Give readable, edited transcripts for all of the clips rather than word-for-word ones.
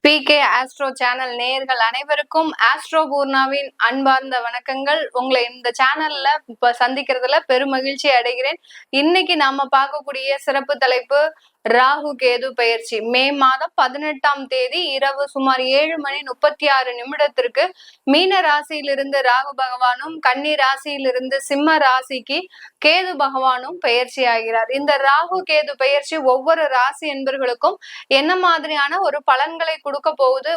PK astro channel நேயர்கள் அனைவருக்கும் astro பூர்ணாவின் அன்பார்ந்த வணக்கங்கள். உங்களை இந்த சேனல்ல இப்ப சந்திக்கிறதுல பெருமகிழ்ச்சி அடைகிறேன். இன்னைக்கு நாம பார்க்கக்கூடிய சிறப்பு தலைப்பு ராகு கேது பெயர்ச்சி. மே மாதம் 18ஆம் தேதி இரவு சுமார் 7:36 மீன ராசியிலிருந்து ராகு பகவானும் கன்னி ராசியிலிருந்து சிம்ம ராசிக்கு கேது பகவானும் பெயர்ச்சி ஆகிறார். இந்த ராகு கேது பெயர்ச்சி ஒவ்வொரு ராசி என்பர்களுக்கும் என்ன மாதிரியான ஒரு பலன்களை கொடுக்க போகுது,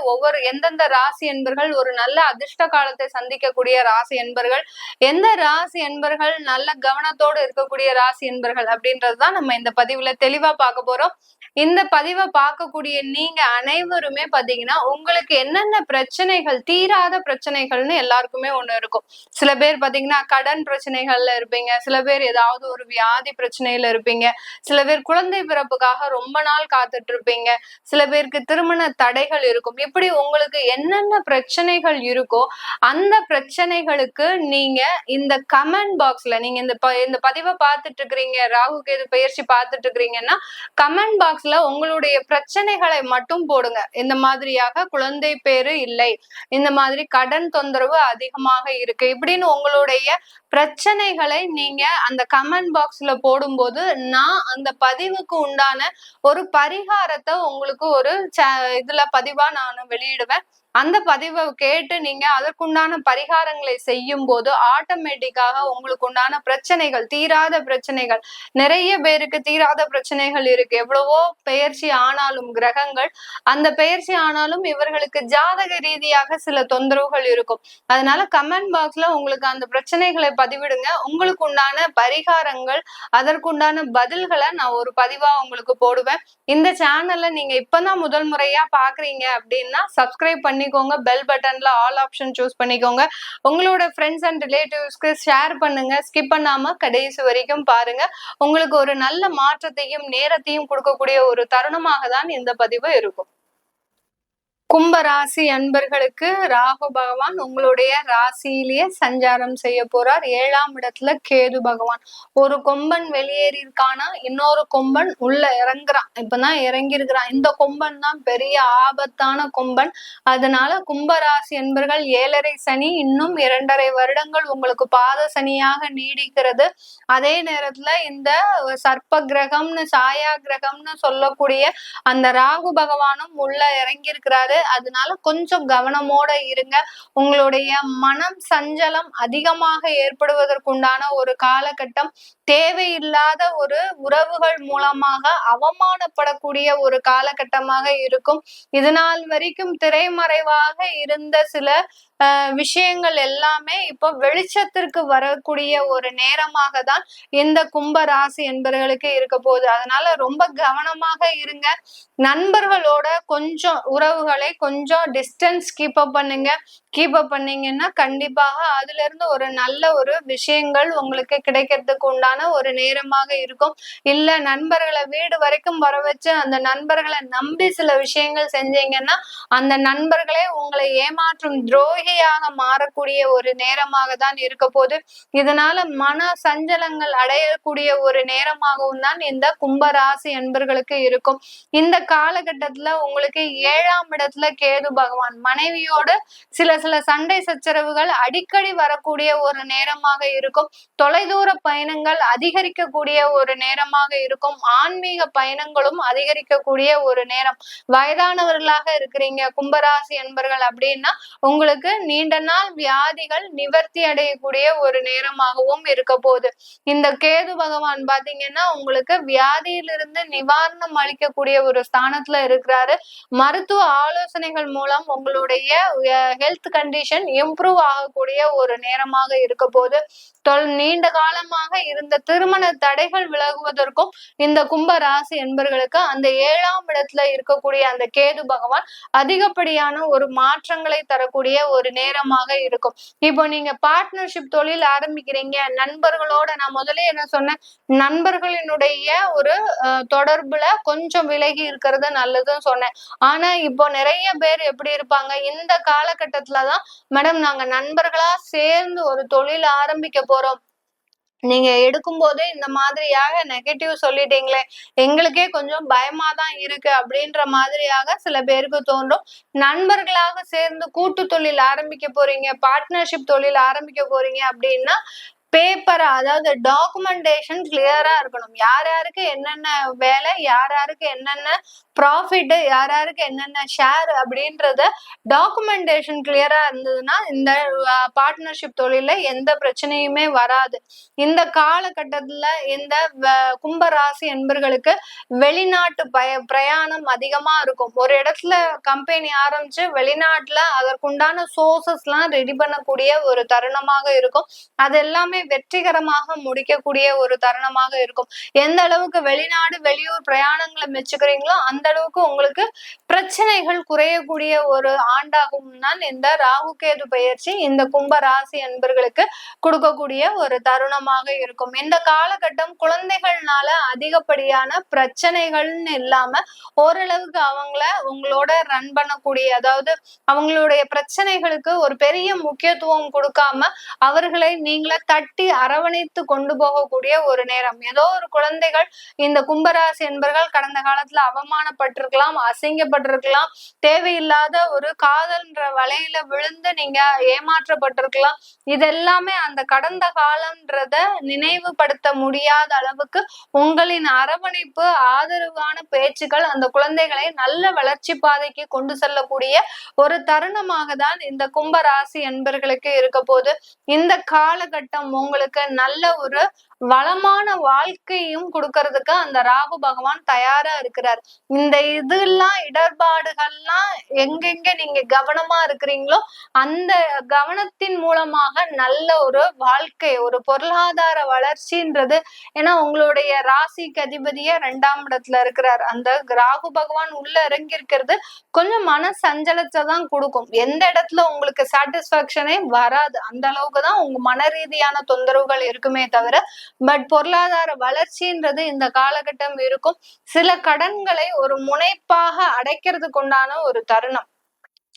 எந்தெந்த ராசி என்பர்கள் ஒரு நல்ல அதிர்ஷ்ட காலத்தை சந்திக்கக்கூடிய ராசி என்பர்கள், எந்த ராசி என்பர்கள் நல்ல கவனத்தோடு இருக்கக்கூடிய ராசி என்பர்கள் அப்படின்றதுதான் நம்ம இந்த பதிவுல தெளிவா பார்க்க போறோம். இந்த பதிவை பார்க்கக்கூடிய நீங்க அனைவருமே பாத்தீங்கன்னா உங்களுக்கு என்னென்ன பிரச்சனைகள், தீராத பிரச்சனைகள்னு எல்லாருக்குமே ஒண்ணு இருக்கும். சில பேர் பாத்தீங்கன்னா கடன் பிரச்சனைகள்ல இருப்பீங்க, சில பேர் ஏதாவது ஒரு வியாதி பிரச்சனையில இருப்பீங்க, சில பேர் குழந்தை பிறப்புக்காக ரொம்ப நாள் காத்துட்டு இருப்பீங்க, சில பேருக்கு திருமண தடைகள் இருக்கும். இப்படி உங்களுக்கு என்னென்ன பிரச்சனைகள் இருக்கோ அந்த பிரச்சனைகளுக்கு நீங்க இந்த கமெண்ட் பாக்ஸ்ல நீங்க இந்த பதிவை பார்த்துட்டு இருக்கிறீங்க, ராகு கேது பயிற்சி பார்த்துட்டு இருக்கிறீங்கன்னா கமெண்ட் பாக்ஸ்ல உங்களுடைய பிரச்சனைகளை மட்டும் போடுங்க. இந்த மாதிரியாக குழந்தை பேரு இல்லை, இந்த மாதிரி கடன் தொந்தரவு அதிகமாக இருக்கு, இப்படின்னு உங்களுடைய பிரச்சனைகளை நீங்க அந்த கமெண்ட் பாக்ஸ்ல போடும்போது நான் அந்த பதிவுக்கு உண்டான ஒரு பரிகாரத்தை உங்களுக்கு ஒரு இதுல பதிவா நான் வெளியிடுவேன். அந்த பதிவை கேட்டு நீங்க அதற்குண்டான பரிகாரங்களை செய்யும் போது ஆட்டோமேட்டிக்காக உங்களுக்கு உண்டான பிரச்சனைகள், தீராத பிரச்சனைகள், நிறைய பேருக்கு தீராத பிரச்சனைகள் இருக்கு. எவ்வளவோ பெயர்ச்சி ஆனாலும் கிரகங்கள் அந்த பெயர்ச்சி ஆனாலும் இவர்களுக்கு ஜாதக ரீதியாக சில தொந்தரவுகள் இருக்கும். அதனால கமெண்ட் பாக்ஸ்ல உங்களுக்கு அந்த பிரச்சனைகளை பதிவிடுங்க. உங்களுக்கு உண்டான பரிகாரங்கள், அதற்குண்டான பதில்களை நான் ஒரு பதிவா உங்களுக்கு போடுவேன். இந்த சேனல்ல நீங்க இப்பதான் முதல் முறையா பாக்குறீங்க அப்படின்னா சப்ஸ்கிரைப் பண்ணிக்கோங்க, பெல் பட்டன்ல ஆல் ஆப்ஷன் சூஸ் பண்ணிக்கோங்க, உங்களோட ஃப்ரெண்ட்ஸ் அண்ட் ரிலேட்டிவ்ஸ்க்கு ஷேர் பண்ணுங்க, ஸ்கிப் பண்ணாம கடைசி வரைக்கும் பாருங்க. உங்களுக்கு ஒரு நல்ல மாற்றத்தையும் நேரத்தையும் கொடுக்கக்கூடிய ஒரு தருணமாக தான் இந்த பதிவு இருக்கும். கும்பராசி அன்பர்களுக்கு ராகு பகவான் உங்களுடைய ராசியிலேயே சஞ்சாரம் செய்ய போறார். 7ஆம் இடத்துல கேது பகவான். ஒரு கொம்பன் வெளியேறி இருக்கானா, இன்னொரு கொம்பன் உள்ள இறங்குறான், இப்பதான் இறங்கி இருக்கிறான். இந்த கொம்பன் தான் பெரிய ஆபத்தான கொம்பன். அதனால கும்பராசி அன்பர்கள் 7.5 சனி இன்னும் 2.5 வருடங்கள் உங்களுக்கு பாத சனியாக நீடிக்கிறது. அதே நேரத்துல இந்த சர்ப்ப கிரகம்னு, சாயா கிரகம்னு சொல்லக்கூடிய அந்த ராகு பகவானும் உள்ள இறங்கி இருக்கிறாரு. அதனால கொஞ்சம் கவனமோட இருங்க. உங்களுடைய மனம் சஞ்சலம் அதிகமாக ஏற்படுவதற்குண்டான ஒரு காலகட்டம், தேவையில்லாத ஒரு உறவுகள் மூலமாக அவமானப்படக்கூடிய ஒரு காலகட்டமாக இருக்கும். இதனால் வரைக்கும் திரைமறைவாக இருந்த சில விஷயங்கள் எல்லாமே இப்போ வெளிச்சத்திற்கு வரக்கூடிய ஒரு நேரமாக தான் இந்த கும்ப ராசி என்பவர்களுக்கு இருக்க போகுது. அதனால ரொம்ப கவனமாக இருங்க. நண்பர்களோட கொஞ்சம் உறவுகளை கொஞ்சம் டிஸ்டன்ஸ் கீப் அப் பண்ணுங்க. கீப் அப் பண்ணீங்கன்னா கண்டிப்பாக அதுல இருந்து ஒரு நல்ல ஒரு விஷயங்கள் உங்களுக்கு கிடைக்கிறதுக்கு உண்டான ஒரு நேரமாக இருக்கும். இல்ல நண்பர்களை வீடு வரைக்கும் வர வச்சு அந்த நண்பர்களை நம்பி சில விஷயங்கள் செஞ்சீங்கன்னா அந்த நண்பர்களே உங்களை ஏமாற்றும் துரோகியாக மாறக்கூடிய ஒரு நேரமாக தான் இருக்க போது. இதனால மன சஞ்சலங்கள் அடையக்கூடிய ஒரு நேரமாகவும் தான் இந்த கும்பராசி என்பர்களுக்கு இருக்கும். இந்த காலகட்டத்துல உங்களுக்கு 7ஆம் இடத்துல கேது பகவான், மனைவியோட சில சண்டை சச்சரவுகள் அடிக்கடி வரக்கூடிய ஒரு நேரமாக இருக்கும். தொலைதூர பயணங்கள் அதிகரிக்கக்கூடிய ஒரு நேரமாக இருக்கும். ஆன்மீக பயணங்களும் அதிகரிக்கக்கூடிய ஒரு நேரம். வயதானவர்களாக இருக்கிறீங்க கும்பராசி என்பர்கள் அப்படின்னா உங்களுக்கு நீண்ட நாள் வியாதிகள் நிவர்த்தி அடையக்கூடிய ஒரு நேரமாகவும் இருக்க போகுது. இந்த கேது பகவான் பாத்தீங்கன்னா உங்களுக்கு வியாதியிலிருந்து நிவாரணம் அளிக்கக்கூடிய ஒரு ஸ்தானத்துல இருக்கிறாரு. மருத்துவ ஆலோசனைகள் மூலம் உங்களுடைய ஹெல்த் கண்டிஷன் இம்ப்ரூவ் ஆகக்கூடிய ஒரு நேரமாக இருக்க போது. நீண்ட காலமாக இருந்த திருமண தடைகள் விலகுவதற்கும் இந்த கும்ப ராசி என்பர்களுக்கு அந்த 7ஆம் இடத்துல இருக்கக்கூடிய அந்த கேது பகவான் அதிகப்படியான ஒரு மாற்றங்களை தரக்கூடிய ஒரு நேரமாக இருக்கும். இப்போ நீங்க பார்ட்னர்ஷிப் தொழில் ஆரம்பிக்கிறீங்க, நண்பர்களோட, நான் முதலே என்ன சொன்னேன், நண்பர்களினுடைய ஒரு தொடர்புல கொஞ்சம் விலகி இருக்கிறது நல்லதுன்னு சொன்னேன். ஆனா இப்போ நிறைய பேர் எப்படி இருப்பாங்க, இந்த காலகட்டத்துலதான் மேடம் நாங்க நண்பர்களா சேர்ந்து ஒரு தொழில் ஆரம்பிக்க போறோம், நீங்க எடுக்கும் போதே இந்த மாதிரியாக நெகட்டிவ் சொல்லிட்டீங்களே, எங்களுக்கே கொஞ்சம் பயமா தான் இருக்கு அப்படின்ற மாதிரியாக சில பேருக்கு தோன்றும். நண்பர்களாக சேர்ந்து கூட்டு தொழில் ஆரம்பிக்க போறீங்க, பார்ட்னர்ஷிப் தொழில் ஆரம்பிக்க போறீங்க அப்படின்னா, பேப்பர் அதாவது டாக்குமெண்டேஷன் கிளியரா இருக்கணும். யார் யாருக்கு என்னென்ன வேலை, யார் யாருக்கு என்னென்ன ப்ராஃபிட், யார் யாருக்கு என்னென்ன ஷேர் அப்படின்றத டாக்குமெண்டேஷன் கிளியரா இருந்ததுன்னா இந்த பார்ட்னர்ஷிப் தொழில எந்த பிரச்சனையுமே வராது. இந்த காலகட்டத்துல இந்த கும்பராசி என்பர்களுக்கு வெளிநாட்டு பிரயாணம் அதிகமா இருக்கும். ஒரு இடத்துல கம்பெனி ஆரம்பிச்சு வெளிநாட்டுல அதற்குண்டான சோர்சஸ் எல்லாம் ரெடி பண்ணக்கூடிய ஒரு தருணமாக இருக்கும். அது எல்லாமே வெற்றிகரமாக முடிக்கக்கூடிய ஒரு தருணமாக இருக்கும். எந்த அளவுக்கு வெளிநாடு வெளியூர் பிரயாணங்களை மெச்சுக்கிறீங்களோ அந்த அளவுக்கு உங்களுக்கு பிரச்சனைகள் குறையக்கூடிய ஒரு ஆண்டாகும் தான் இந்த ராகு கேது பயிற்சி இந்த கும்ப ராசி என்பர்களுக்கு கொடுக்கக்கூடிய ஒரு தருணமாக இருக்கும். இந்த காலகட்டம் குழந்தைகள்னால அதிகப்படியான பிரச்சனைகள்னு இல்லாம ஓரளவுக்கு அவங்கள உங்களோட ரன் பண்ணக்கூடிய, அதாவது அவங்களுடைய பிரச்சனைகளுக்கு ஒரு பெரிய முக்கியத்துவம் கொடுக்காம அவர்களை நீங்களே தட்டி அரவணைத்து கொண்டு போகக்கூடிய ஒரு நேரம். ஏதோ ஒரு குழந்தைகள் இந்த கும்பராசி என்பர்கள் கடந்த காலத்துல அவமானப்பட்டிருக்கலாம், அசிங்கப்பட்டிருக்கலாம், தேவையில்லாத ஒரு காதல்ன்ற வலையில விழுந்து நீங்க ஏமாற்றப்பட்டிருக்கலாம். இதெல்லாமே அந்த கடந்த காலம்ன்றத நினைவுபடுத்த முடியாத அளவுக்கு உங்களின் அரவணைப்பு, ஆதரவான பேச்சுக்கள் அந்த குழந்தைகளை நல்ல வளர்ச்சி பாதைக்கு கொண்டு செல்லக்கூடிய ஒரு தருணமாக தான் இந்த கும்ப ராசி என்பர்களுக்கு இருக்க போது. இந்த காலகட்டம் உங்களுக்கு நல்ல ஒரு வளமான வாழ்க்கையும் கொடுக்கறதுக்கு அந்த ராகு பகவான் தயாரா இருக்கிறார். இந்த இதெல்லாம் இடர்பாடுகள்லாம் எங்கெங்க நீங்க கவனமா இருக்கிறீங்களோ அந்த கவனத்தின் மூலமாக நல்ல ஒரு வாழ்க்கை, ஒரு பொருளாதார வளர்ச்சின்றது. ஏன்னா உங்களுடைய ராசிக்கு அதிபதியே 2ஆம் இடத்துல இருக்கிறார். அந்த ராகு பகவான் உள்ள இறங்கி இருக்கிறது கொஞ்சம் மன சஞ்சலத்தை தான் கொடுக்கும். எந்த இடத்துல உங்களுக்கு சாட்டிஸ்பாக்சனே வராது. அந்த அளவுக்கு தான் உங்க மன ரீதியான தொந்தரவுகள் இருக்குமே தவிர பட் பொருளாதார வளர்ச்சின்றது இந்த காலகட்டம் இருக்கும். சில கடன்களை ஒரு முனைப்பாக அடைக்கிறதுக்கு உண்டான ஒரு தருணம்.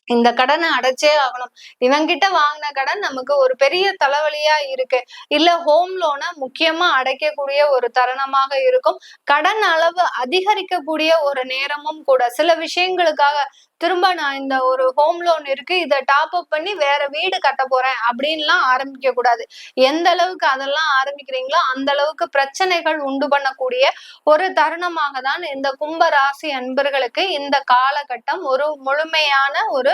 இந்த கடனை அடைச்சே ஆகணும், இவங்கிட்ட வாங்கின கடன் நமக்கு ஒரு பெரிய தலைவலியா இருக்கு, இல்ல ஹோம் லோனை முக்கியமா அடைக்கக்கூடிய ஒரு தருணமாக இருக்கும். கடன் அளவு அதிகரிக்கக்கூடிய ஒரு நேரமும் கூட. சில விஷயங்களுக்காக திரும்ப நான் இந்த ஒரு ஹோம் லோன் இருக்கு, இதை டாப் அப் பண்ணி வேற வீடு கட்ட போறேன் அப்படின்லாம் ஆரம்பிக்க கூடாது. எந்த அளவுக்கு அதெல்லாம் ஆரம்பிக்கிறீங்களோ அந்த அளவுக்கு பிரச்சனைகள் உண்டு பண்ணக்கூடிய ஒரு தருணமாக தான் இந்த கும்ப ராசி அன்பர்களுக்கு இந்த காலகட்டம் ஒரு முழுமையான ஒரு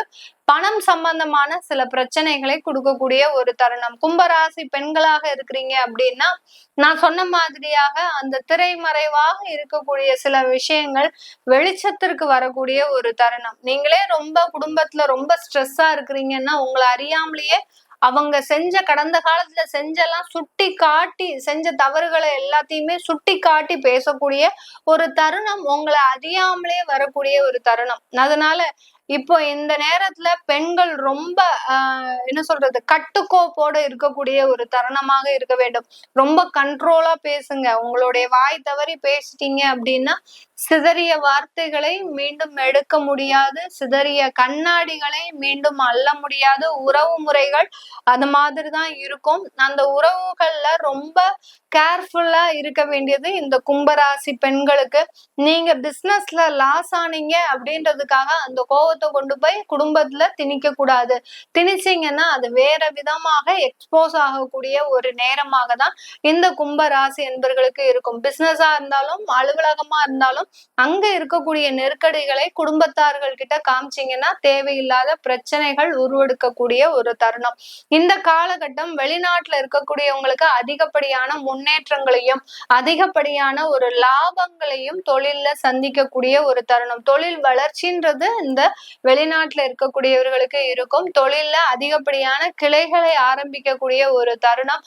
பணம் சம்பந்தமான சில பிரச்சனைகளை கொடுக்கக்கூடிய ஒரு தருணம். கும்பராசி பெண்களாக இருக்கிறீங்க அப்படின்னா நான் சொன்ன மாதிரியாக அந்த திரைமறைவாக இருக்கக்கூடிய சில விஷயங்கள் வெளிச்சத்திற்கு வரக்கூடிய ஒரு தருணம். நீங்களே ரொம்ப குடும்பத்துல ரொம்ப ஸ்ட்ரெஸ்ஸா இருக்கிறீங்கன்னா உங்களை அறியாமலேயே அவங்க செஞ்ச கடந்த காலத்துல செஞ்செல்லாம் சுட்டி காட்டி, செஞ்ச தவறுகளை எல்லாத்தையுமே சுட்டி காட்டி பேசக்கூடிய ஒரு தருணம் உங்களை அறியாமலே வரக்கூடிய ஒரு தருணம். அதனால இப்போ இந்த நேரத்துல பெண்கள் ரொம்ப என்ன சொல்றது, கட்டுக்கோப்போட இருக்கக்கூடிய ஒரு தருணமாக இருக்க வேண்டும். ரொம்ப கண்ட்ரோலா பேசுங்க. உங்களுடைய வாய் தவறி பேசிட்டீங்க அப்படின்னா சிதறிய வார்த்தைகளை மீண்டும் எடுக்க முடியாது, சிதறிய கண்ணாடிகளை மீண்டும் அள்ள முடியாது. உறவு முறைகள் அது மாதிரிதான் இருக்கும். அந்த உறவுகள்ல ரொம்ப கேர்ஃபுல்லா இருக்க வேண்டியது இந்த கும்பராசி பெண்களுக்கு. நீங்க பிசினஸ்ல லாஸ் ஆனீங்க அப்படின்றதுக்காக அந்த கோவத்தை கொண்டு போய் குடும்பத்துல திணிக்க கூடாது. திணிச்சீங்கன்னா அது வேற விதமாக எக்ஸ்போஸ் ஆகக்கூடிய ஒரு நேரமாக தான் இந்த கும்பராசி என்பர்களுக்கு இருக்கும். பிசினஸா இருந்தாலும் அலுவலகமா இருந்தாலும் அங்க இருக்கக்கூடிய நெருக்கடிகளை குடும்பத்தார்கள் கிட்ட காமிச்சீங்கன்னா தேவையில்லாத பிரச்சனைகள் உருவெடுக்கக்கூடிய ஒரு தருணம். இந்த காலகட்டம் வெளிநாட்டுல இருக்கக்கூடியவங்களுக்கு அதிகப்படியான முன்னேற்றங்களையும் அதிகப்படியான ஒரு லாபங்களையும் தொழில்ல சந்திக்கக்கூடிய ஒரு தருணம். தொழில் வளர்ச்சின்றது இந்த வெளிநாட்டுல இருக்கக்கூடியவர்களுக்கு இருக்கும். தொழில்ல அதிகப்படியான கிளைகளை ஆரம்பிக்கக்கூடிய ஒரு தருணம்.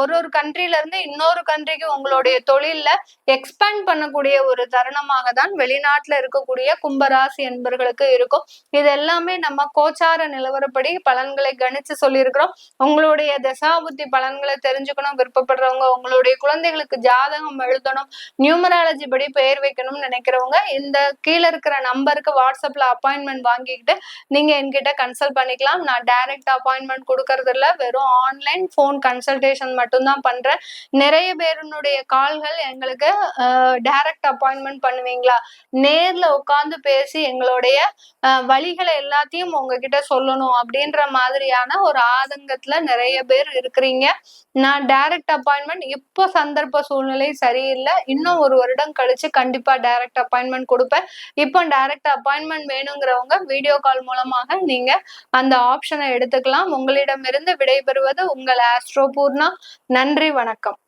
ஒரு கண்ட்ரில இருந்து இன்னொரு கண்ட்ரிக்கு உங்களுடைய தொழில்ல எக்ஸ்பேண்ட் பண்ணக்கூடிய ஒரு தருணமாக தான் வெளிநாட்டுல இருக்கக்கூடிய கும்பராசி என்பர்களுக்கு இருக்கும். இது எல்லாமே நம்ம கோச்சார நிலவரப்படி பலன்களை கணிச்சு சொல்லியிருக்கிறோம். உங்களுடைய தசாபுத்தி பலன்களை தெரிஞ்சுக்கணும் விருப்பப்படுறவங்க உங்களுடைய குழந்தைகளுக்கு ஜாதகம் எழுதணும், நியூமராலஜி படி பெயர் வைக்கணும்னு நினைக்கிறவங்க இந்த கீழே இருக்கிற நம்பருக்கு வாட்ஸ்அப்ல அப்பாயின்மெண்ட் வாங்கிக்கிட்டு நீங்க என்கிட்ட கன்சல்ட் பண்ணிக்கலாம். நான் டைரக்ட் அப்பாயின்மெண்ட் கொடுக்கறது இல்ல, வெறும் ஆன்லைன் போன் கன்சல்டேஷன் மட்டும்தான் பண்றேன். நிறைய பேருனுடைய கால்கள் எங்களுக்கு டைரக்ட் அப்பாயின்மெண்ட் பண்ணுவீங்களா, நேர்ல உட்கார்ந்து பேசி எங்களுடைய வழிகளை எல்லாத்தையும் உங்ககிட்ட சொல்லணும் அப்படின்ற மாதிரியான ஒரு ஆதங்கத்துல நிறைய பேர் இருக்கிறீங்க. நான் டைரக்ட் அப்பாயின்மெண்ட் இப்போ சந்தர்ப்ப சூழ்நிலை சரியில்லை, இன்னும் ஒரு வருடம் கழிச்சு கண்டிப்பா டைரக்ட் அப்பாயின்மெண்ட் கொடுப்பேன். இப்போ டைரக்ட் அப்பாயின்மெண்ட் வேணுங்கிறவங்க வீடியோ கால் மூலமாக நீங்க அந்த ஆப்ஷனை எடுத்துக்கலாம். உங்களிடமிருந்து விடைபெறுவது உங்கள் ஆஸ்ட்ரோ பூர்ணா. நன்றி, வணக்கம்.